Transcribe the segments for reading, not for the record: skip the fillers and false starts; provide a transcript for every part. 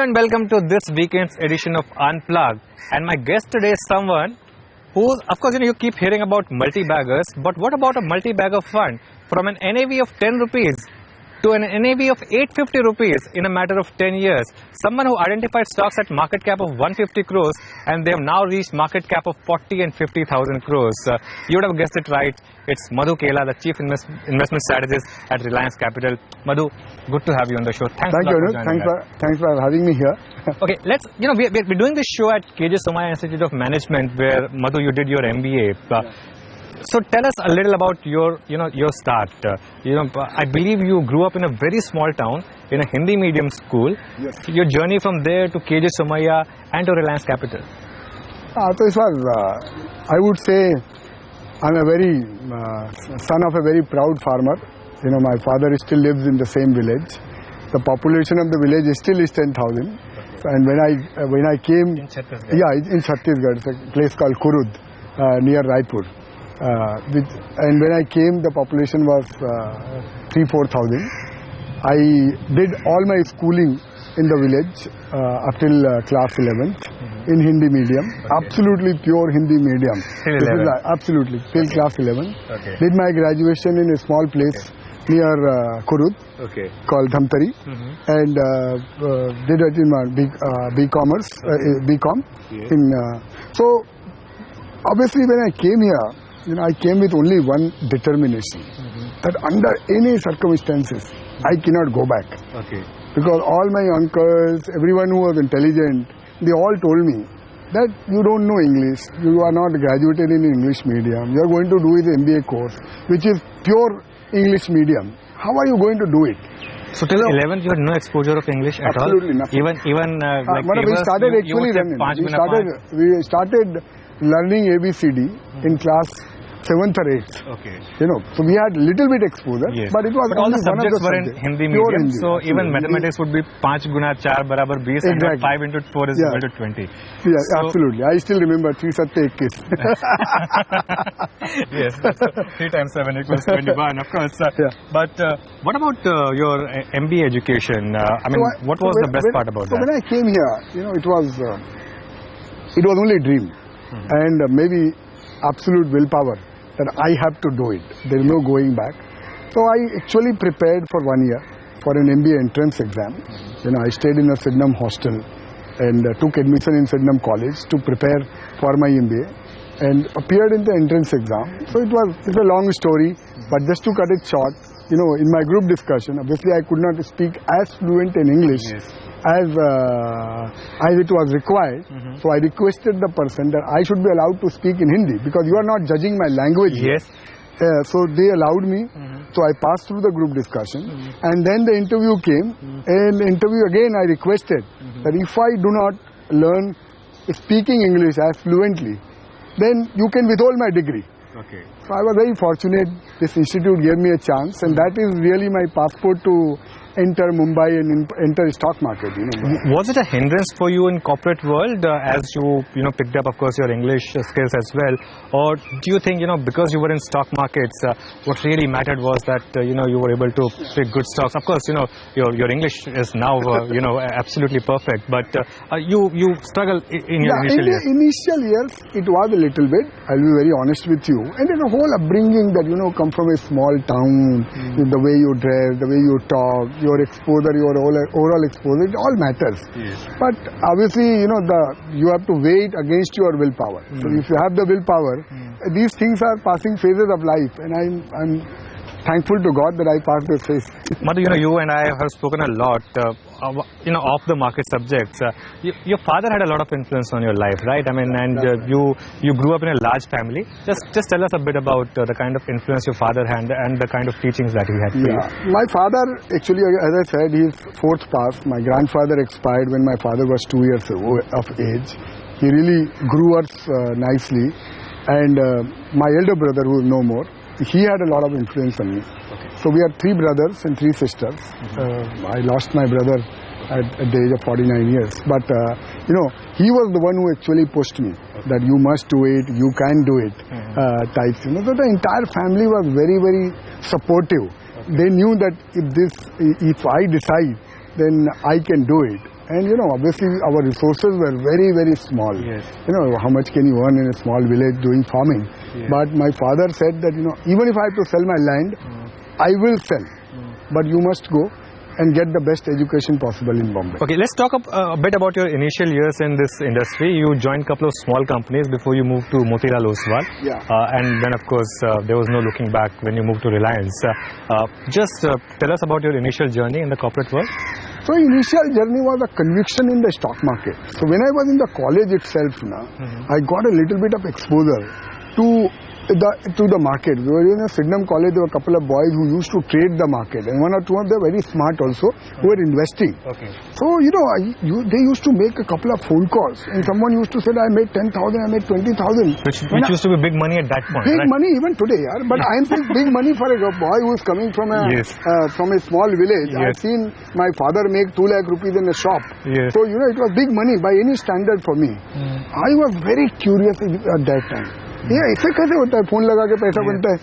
and welcome to this weekend's edition of Unplugged. And my guest today is someone who, of course, you keep hearing about multi-baggers, but what about a multi-bagger fund from an NAV of 10 rupees to an NAV of 850 rupees in a matter of 10 years? Someone who identified stocks at market cap of 150 crores and they have now reached market cap of 40 and 50,000 crores. You would have guessed it right. It's Madhu Kela, the Chief Investment Strategist at Reliance Capital. Madhu, good to have you on the show. Thank you, Anuj. Thanks for having me here. Okay, we're doing this show at KJ Somaiya Institute of Management, where Madhu, you did your MBA. So tell us a little about your start. I believe you grew up in a very small town in a Hindi medium school. Yes. Your journey from there to KJ Somaiya and to Reliance Capital. So it was, I would say, I'm a very son of a very proud farmer. My father still lives in the same village. The population of the village still is 10,000. And when I came, in Chhattisgarh. Yeah, in Chhattisgarh, it's a place called Kurud, near Raipur. And when I came, the population was 3,000-4,000. I did all my schooling in the village up till class 11th in Hindi medium. Okay. Absolutely pure Hindi medium. Till 11? Absolutely, till class 11. Okay. Did my graduation in a small place near Kurud called Dhamtari, and did it in B-commerce, B-com. So obviously when I came here, I came with only one determination, that under any circumstances, I cannot go back. Okay. Because all my uncles, everyone who was intelligent, they all told me that you don't know English, you are not graduated in English medium, you are going to do the MBA course, which is pure English medium. How are you going to do it? So till 11th you had no exposure of English at all? Absolutely nothing. Even like we started learning ABCD in class 7th or 8th. Okay. So we had little bit exposure, but it was all only the subjects were in Hindi medium, so even mathematics would be 5 guna 4 barabar 20 and 5 into 4 is equal to 20. Yeah, so, absolutely. I still remember 3 satte 21. Yes, 3 times 7 equals 21, of course. But what about your MBA education? What was the best part about that? So when I came here, it was only a dream and maybe absolute willpower that I have to do it. There is no going back. So I actually prepared for 1 year for an MBA entrance exam. I stayed in a Sydenham hostel and took admission in Sydenham College to prepare for my MBA and appeared in the entrance exam. So it's a long story, but just to cut it short, in my group discussion, obviously I could not speak as fluent in English as it was required. So I requested the person that I should be allowed to speak in Hindi because you are not judging my language. Yes. So they allowed me. So I passed through the group discussion and then the interview came. And interview again I requested that if I do not learn speaking English as fluently, then you can withhold my degree. Okay. So I was very fortunate. This institute gave me a chance, and that is really my passport to enter Mumbai and enter stock market. Was it a hindrance for you in corporate world as you picked up, of course, your English skills as well, or do you think because you were in stock markets, what really mattered was that you were able to pick good stocks? Of course, your English is now absolutely perfect, but you struggled in your initial years. In the initial years, it was a little bit. I'll be very honest with you, and the whole upbringing that come from a small town, the way you dress, the way you talk, your exposure, your overall exposure, it all matters. Yes. But obviously, you have to weigh it against your willpower. So if you have the willpower, these things are passing phases of life, and I'm thankful to God that I passed this phase. Madhu, you and I have spoken a lot, off the market subjects. Your father had a lot of influence on your life, right? You grew up in a large family. Just tell us a bit about the kind of influence your father had and the kind of teachings that he had for you. My father, actually, as I said, he is 4th pass. My grandfather expired when my father was 2 years of age. He really grew us nicely. And my elder brother, who is no more, he had a lot of influence on me. So we are 3 brothers and 3 sisters. I lost my brother at the age of 49 years. But, he was the one who actually pushed me that you must do it, you can do it type. So the entire family was very, very supportive. They knew that if I decide, then I can do it. And obviously our resources were very, very small. Yes. How much can you earn in a small village doing farming? Yes. But my father said that, even if I have to sell my land, I will sell. But you must go and get the best education possible in Bombay. Okay, let's talk a bit about your initial years in this industry. You joined a couple of small companies before you moved to Motilal Oswal. Yeah. And then, of course, there was no looking back when you moved to Reliance. Just tell us about your initial journey in the corporate world. So initial journey was a conviction in the stock market. So when I was in the college itself, I got a little bit of exposure to the market. We were in a Sydenham college, there were a couple of boys who used to trade the market, and one or two of them very smart also, who were investing. Okay. So, they used to make a couple of phone calls, and someone used to say, I made 10,000, I made 20,000. Which used to be big money at that point, big right? money even today, but I am saying big money for a boy who is coming from a small village. Yes. I've seen my father make 2 lakh rupees in a shop. Yes. So, it was big money by any standard for me. I was very curious at that time. ऐसे कैसे होता है phone लगा के पैसा बनता है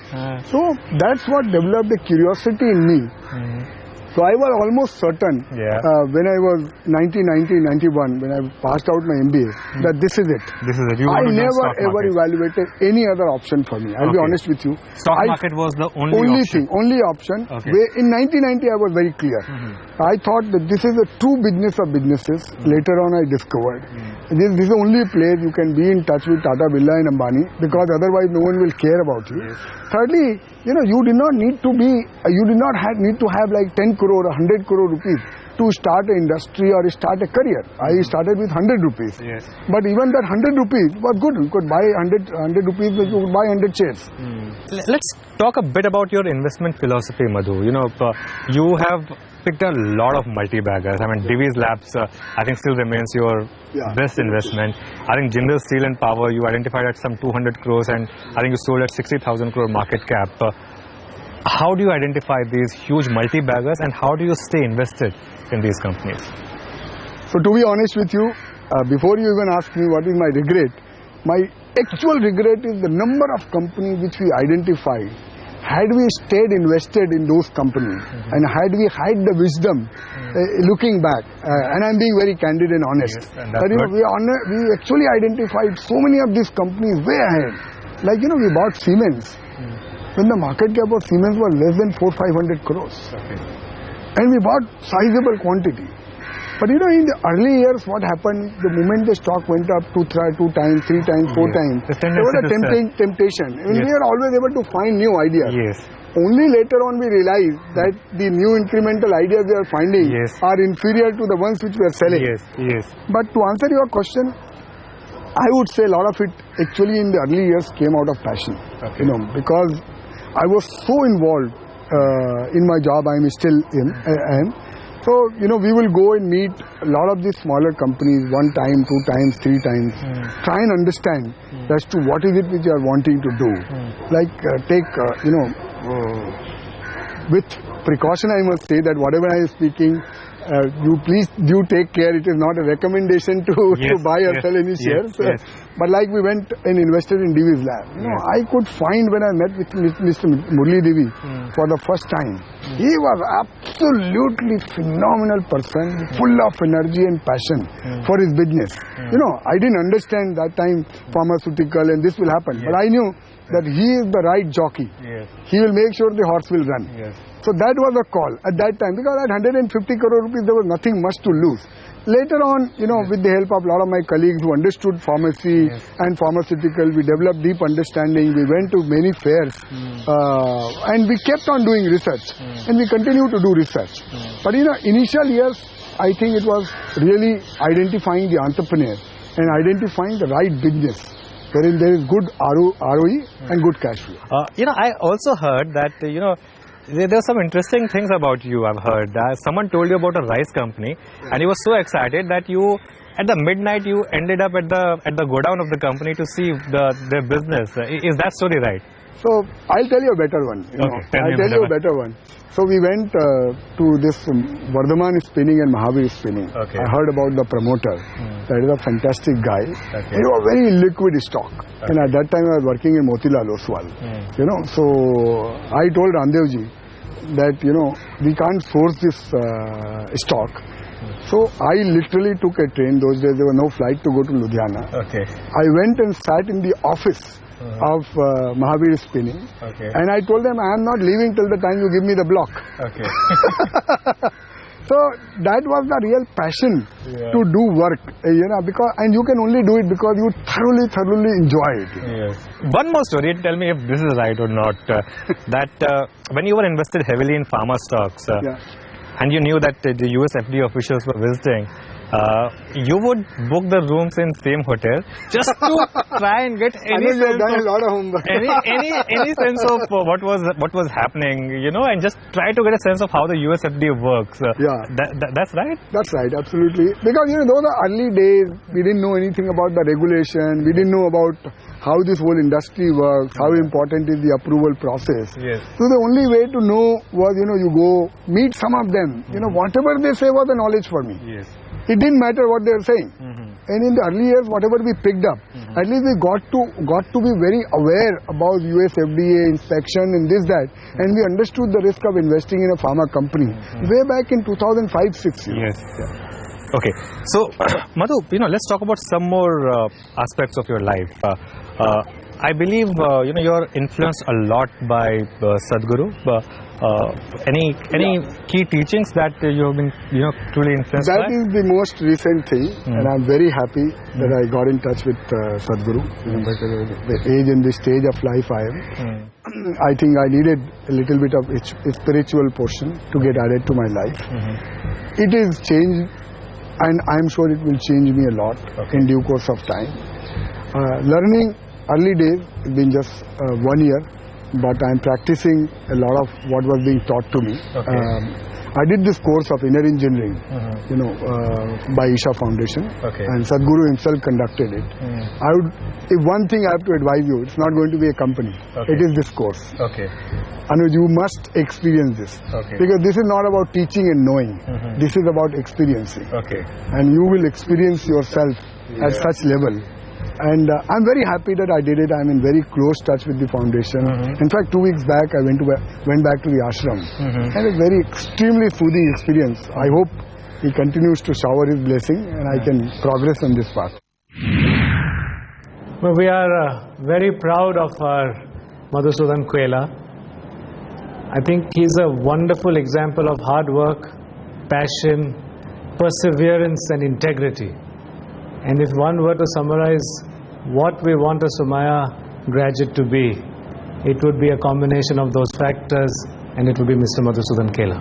so that's what developed a curiosity in me. So I was almost certain when I was 91 when I passed out my MBA that this is it. I never ever evaluated any other option for me. I'll be honest with you. Stock market was the only option. Okay. In 1990 I was very clear. I thought that this is a true business of businesses. Later on I discovered this is the only place you can be in touch with Tata, Birla and Ambani, because otherwise no one will care about you. Yes. Thirdly, you did not need to have like 10 crore or 100 crore rupees to start an industry or start a career. I started with 100 rupees. Yes. But even that 100 rupees was good. You could buy 100 rupees, you could buy 100 shares. Let's talk a bit about your investment philosophy, Madhu. You have picked a lot of multi-baggers. I mean, Divi's Labs, I think still remains your best investment. I think Jindal Steel and Power, you identified at some 200 crores and I think you sold at 60,000 crore market cap. How do you identify these huge multi-baggers and how do you stay invested in these companies? So to be honest with you, before you even ask me what is my regret, my actual regret is the number of companies which we identified. Had we stayed invested in those companies and had we had the wisdom looking back, and I'm being very candid and honest, but we actually identified so many of these companies way ahead. Like we bought Siemens when the market cap of Siemens was less than 400-500 crores. Okay. And we bought sizable quantity. But in the early years, what happened, the moment the stock went up 2 times, 3 times, 4 times, there was a temptation. And we are always able to find new ideas. Yes. Only later on we realized that the new incremental ideas we are finding are inferior to the ones which we are selling. Yes. But to answer your question, I would say a lot of it actually in the early years came out of passion. Okay. Because I was so involved in my job, I am still in. So, we will go and meet a lot of these smaller companies 1 time, 2 times, 3 times, try and understand as to what is it which you are wanting to do. Like with precaution I must say that whatever I am speaking, you please do take care. It is not a recommendation to buy or sell any shares. But like we went and invested in Divi's lab. I could find when I met with Mr. Murli Divi for the first time, he was absolutely phenomenal person, full of energy and passion for his business. I didn't understand that time pharmaceutical and this will happen. But I knew that he is the right jockey. He will make sure the horse will run. So that was a call at that time, because at 150 crore rupees there was nothing much to lose. Later on, with the help of a lot of my colleagues who understood pharmacy and pharmaceutical, we developed deep understanding. We went to many fairs and we kept on doing research and we continue to do research. But initial years, I think it was really identifying the entrepreneur and identifying the right business wherein there is good ROE and good cash flow. I also heard that, there are some interesting things about you, I've heard. Someone told you about a rice company and you were so excited that you, at the midnight, you ended up at the godown of the company to see their business. Is that story right? So, I'll tell you a better one. I'll tell you a better one. So, we went to this Vardhaman spinning and Mahavir spinning. Okay. I heard about the promoter. That is a fantastic guy. Okay. He was very liquid stock. Okay. And at that time, I was working in Motilal Oswal. So I told Ramdevji that, we can't source this stock. So I literally took a train. Those days there was no flight to go to Ludhiana. Okay. I went and sat in the office of Mahavir Spinning, and I told them I am not leaving till the time you give me the block. Okay. So that was the real passion to do work, and you can only do it because you thoroughly enjoy it. Yes. One more story. Tell me if this is right or not. That when you were invested heavily in pharma stocks, and you knew that the US FDA officials were visiting, you would book the rooms in same hotel just to try and get any sense done a lot of homework. any sense of what was happening, and just try to get a sense of how the US FDA works. That's right. That's right, absolutely. Because those are early days. We didn't know anything about the regulation. We didn't know about how this whole industry works, how important is the approval process. Yes. So the only way to know was, you go meet some of them. Whatever they say was a knowledge for me. Yes. It didn't matter what they were saying. And in the early years, whatever we picked up, at least we got to be very aware about US FDA inspection and this, that. And we understood the risk of investing in a pharma company way back in 2005-06. Yes. Okay. So, Madhu, let's talk about some more aspects of your life. I believe, you're influenced a lot by Sadhguru. Any key teachings that you have been, truly influenced by? That is the most recent thing, and I'm very happy that I got in touch with Sadhguru. The age and the stage of life I am. I think I needed a little bit of a spiritual portion to get added to my life. It is changed, and I'm sure it will change me a lot in due course of time. Learning early days, it's been just 1 year, but I'm practicing a lot of what was being taught to me. I did this course of inner engineering, by Isha Foundation, and Sadhguru himself conducted it. If one thing I have to advise you, it's not going to be a company. It is this course. Anuj, you must experience this, because this is not about teaching and knowing. This is about experiencing, and you will experience yourself at such level. And I'm very happy that I did it. I'm in very close touch with the foundation. In fact, 2 weeks back, I went back to the ashram. And a very extremely soothing experience. I hope he continues to shower his blessing and I can progress on this path. Well, we are very proud of our Madhu Kela. I think he's a wonderful example of hard work, passion, perseverance and integrity. And if one were to summarize what we want a Somaiya graduate to be, it would be a combination of those factors, and it would be Mr. Madhu Kela.